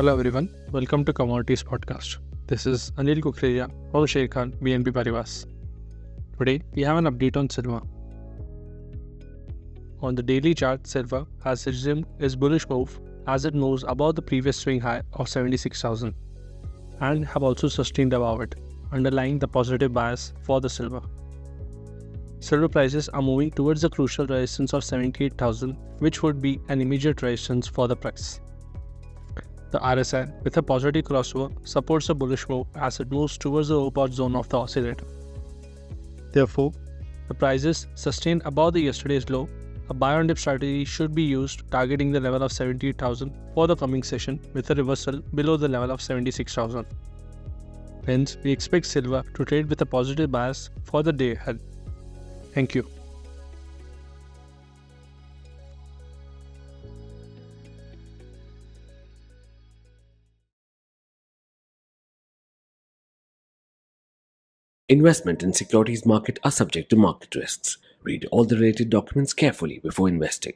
Hello everyone, welcome to Commodities podcast. This is 𝗀𝗁𝗀𝗀 or Sharekhan, BNP Paribas. Today we have an update on silver. On the daily chart, silver has resumed its bullish move as it moves above the previous swing high of 76,000 and have also sustained above it, underlying the positive bias for the silver. Silver prices are moving towards the crucial resistance of 78,000, which would be an immediate resistance for the price. The RSI, with a positive crossover, supports a bullish move as it moves towards the upward zone of the oscillator. Therefore, the prices sustained above the yesterday's low. A buy on dip strategy should be used, targeting the level of 78,000 for the coming session with a reversal below the level of 76,000. Hence, we expect silver to trade with a positive bias for the day ahead. Thank you. Investment in securities market are subject to market risks. Read all the related documents carefully before investing.